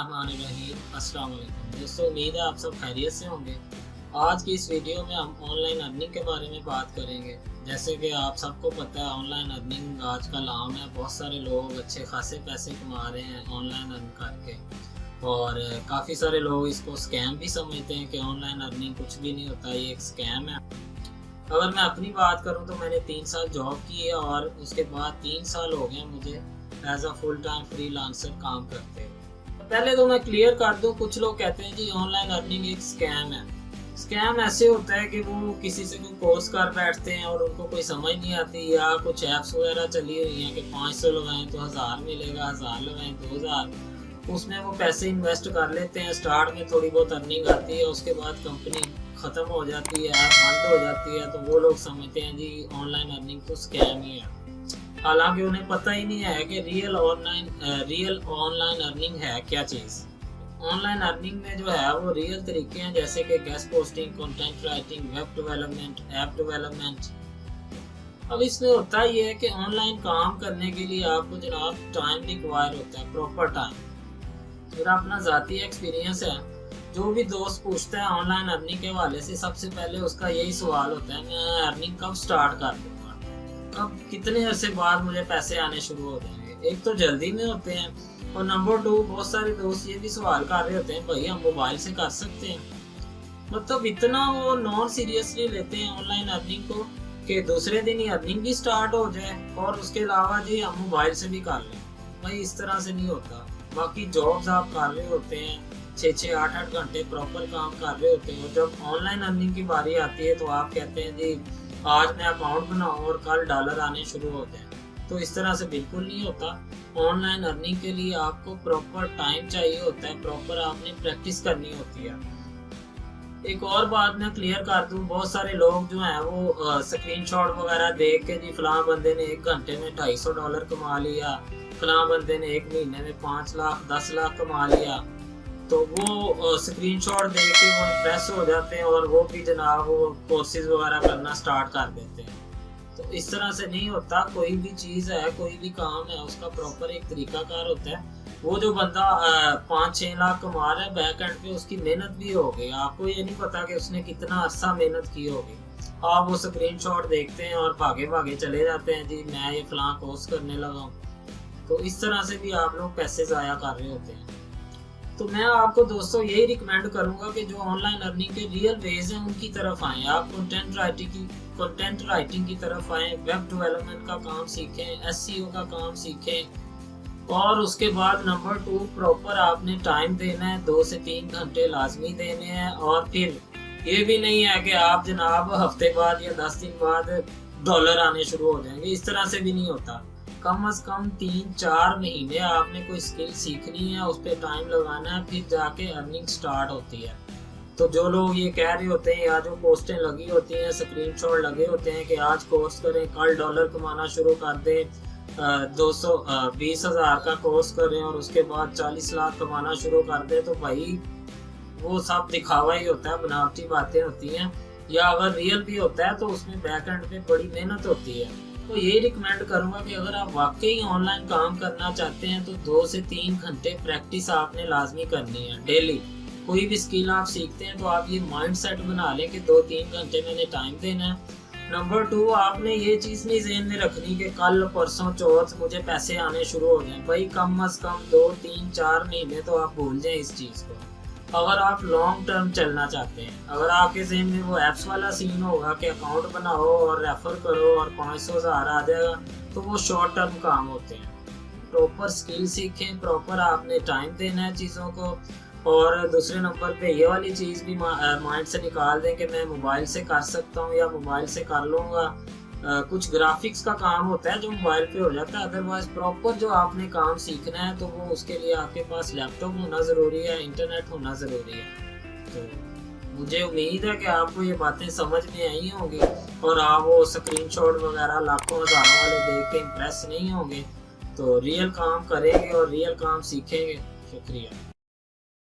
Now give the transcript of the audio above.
बिस्मिल्लाहिर्रहमानिर्रहीम। अस्सलाम वालेकुम दोस्तों, उम्मीद है आप सब खैरियत से होंगे। आज की इस वीडियो में हम ऑनलाइन अर्निंग के बारे में बात करेंगे। जैसे कि आप सबको पता है, ऑनलाइन अर्निंग आजकल आम है। बहुत सारे लोग अच्छे खासे पैसे कमा रहे हैं ऑनलाइन अर्न करके, और काफ़ी सारे लोग इसको स्कैम भी समझते हैं कि ऑनलाइन अर्निंग कुछ भी नहीं होता, ये एक स्कैम है। अगर मैं अपनी बात करूं तो मैंने 3 साल जॉब की है और उसके बाद 3 साल हो गए मुझे as a full time freelancer काम करते हुए। पहले तो मैं क्लियर कर दूं, कुछ लोग कहते हैं जी ऑनलाइन अर्निंग एक स्कैम है। स्कैम ऐसे होता है कि वो किसी से कोई कोर्स कर बैठते हैं और उनको कोई समझ नहीं आती, या कुछ ऐप्स वगैरह चली हुई हैं कि 500 लगाएं तो 1000 मिलेगा, 1000 लगाएं तो 2000। उसमें वो पैसे इन्वेस्ट कर लेते हैं। स्टार्ट में थोड़ी बहुत अर्निंग आती है, उसके बाद कंपनी ख़त्म हो जाती है, ऐप बंद हो जाती है, तो वो लोग समझते हैं जी ऑनलाइन अर्निंग तो स्कैम ही है। हालांकि उन्हें पता ही नहीं है कि रियल ऑनलाइन अर्निंग है क्या चीज़। ऑनलाइन अर्निंग में जो है वो रियल तरीके हैं, जैसे कि guest posting, content writing, web development, app development. अब इसमें होता ये है कि ऑनलाइन काम करने के लिए आपको जनाब टाइम रिक्वायर होता है, प्रॉपर टाइम। मेरा अपना ज़ाती एक्सपीरियंस है, जो भी दोस्त पूछता है ऑनलाइन अर्निंग के हवाले से, सबसे पहले उसका यही सवाल होता है, मैं अर्निंग कब स्टार्ट कर दूंगा, कब कितने अरसे बाद मुझे पैसे आने शुरू हो जाएंगे। एक तो जल्दी में होते हैं, और नंबर 2 बहुत सारे दोस्त ये भी सवाल कर रहे होते हैं, भाई हम मोबाइल से कर सकते हैं। मतलब इतना वो नॉन सीरियसली लेते हैं ऑनलाइन अर्निंग को कि दूसरे दिन ही अर्निंग भी स्टार्ट हो जाए और उसके अलावा जी हम मोबाइल से भी कर लें। भाई इस तरह से नहीं होता। बाकी जॉब्स आप कर रहे होते हैं, 6-6, 8-8 घंटे प्रॉपर काम कर रहे होते हैं, और जब ऑनलाइन अर्निंग की बारी आती है तो आप कहते हैं जी आज मैं अकाउंट बनाऊं और कल डॉलर आने शुरू हो जाए। तो इस तरह से बिल्कुल नहीं होता। ऑनलाइन अर्निंग के लिए आपको प्रॉपर टाइम चाहिए होता है, प्रॉपर आपने प्रैक्टिस करनी होती है। एक और बात मैं क्लियर कर दूं, बहुत सारे लोग जो हैं वो स्क्रीनशॉट वगैरह देख के जी फलां बंदे ने 1 घंटे में $250 कमा लिया, फलां बंदे ने 1 महीने में 5 लाख 10 लाख कमा लिया, तो वो स्क्रीनशॉट देख के वो इम्प्रेस हो जाते हैं और वो भी जनाब वो कोर्सेज वगैरह करना स्टार्ट कर देते हैं। तो इस तरह से नहीं होता। कोई भी चीज़ है, कोई भी काम है, उसका प्रॉपर एक तरीकाकार होता है। वो जो बंदा 5-6 लाख कमा रहा है, बैक एंड पे उसकी मेहनत भी होगी, आपको ये नहीं पता कि उसने कितना अरसा मेहनत की होगी। आप वो स्क्रीनशॉट देखते हैं और भागे भागे चले जाते हैं जी मैं ये फलां कोर्स करने लगा हूँ। तो इस तरह से भी आप लोग पैसे ज़ाया कर रहे होते हैं। तो मैं आपको दोस्तों यही रिकमेंड करूंगा कि जो ऑनलाइन अर्निंग के रियल वेज हैं उनकी तरफ आएँ। आप कंटेंट राइटिंग की तरफ आएँ, वेब डेवलपमेंट का काम सीखें, SEO का काम सीखें, और उसके बाद नंबर 2 प्रॉपर आपने टाइम देना है, 2 से 3 घंटे लाजमी देने हैं। और फिर ये भी नहीं है कि आप जनाब हफ्ते बाद या 10 दिन बाद डॉलर आने शुरू हो जाएंगे, इस तरह से भी नहीं होता। कम से कम 3-4 महीने आपने कोई स्किल सीखनी है, उस पर टाइम लगाना है, फिर जाके अर्निंग स्टार्ट होती है। तो जो लोग ये कह रहे होते हैं या जो पोस्टें लगी होती हैं, स्क्रीनशॉट लगे होते हैं कि आज कोर्स करें, कल डॉलर कमाना शुरू कर दें, 220,000 का कोर्स करें और उसके बाद 40 लाख कमाना शुरू कर दें, तो भाई वो सब दिखावा ही होता है, बनावटी बातें होती हैं। या अगर रियल भी होता है तो उसमें बैक एंड पे बड़ी मेहनत होती है। तो यही रिकमेंड करूंगा कि अगर आप वाकई ऑनलाइन काम करना चाहते हैं तो 2 से 3 घंटे प्रैक्टिस आपने लाजमी करनी है डेली। कोई भी स्किल आप सीखते हैं तो आप ये माइंड सेट बना लें कि 2-3 घंटे मैंने टाइम देना है। नंबर 2 आपने ये चीज़ नहीं ज़हन में रखनी कि कल परसों चौथ मुझे पैसे आने शुरू हो जाएं। भाई कम से कम 2-3-4 महीने तो आप भूल जाएं इस चीज़ को। अगर आप लॉन्ग टर्म चलना चाहते हैं, अगर आपके ज़हन में वो ऐप्स वाला सीन होगा कि अकाउंट बनाओ और रेफर करो और 500,000 आ जाएगा, तो वो शॉर्ट टर्म काम होते हैं। प्रॉपर स्किल सीखें, प्रॉपर आपने टाइम देना है चीज़ों को। और दूसरे नंबर पे ये वाली चीज़ भी माइंड से निकाल दें कि मैं मोबाइल से कर सकता हूँ या मोबाइल से कर लूँगा। कुछ ग्राफिक्स का काम होता है जो मोबाइल पे हो जाता है, अदरवाइज प्रॉपर जो आपने काम सीखना है तो वो उसके लिए आपके पास लैपटॉप होना ज़रूरी है, इंटरनेट होना ज़रूरी है। तो मुझे उम्मीद है कि आपको ये बातें समझ में आई होंगी और आप वो स्क्रीनशॉट वगैरह लाखों हज़ारों वाले देख के इम्प्रेस नहीं होंगे। तो रियल काम करेंगे और रियल काम सीखेंगे। शुक्रिया।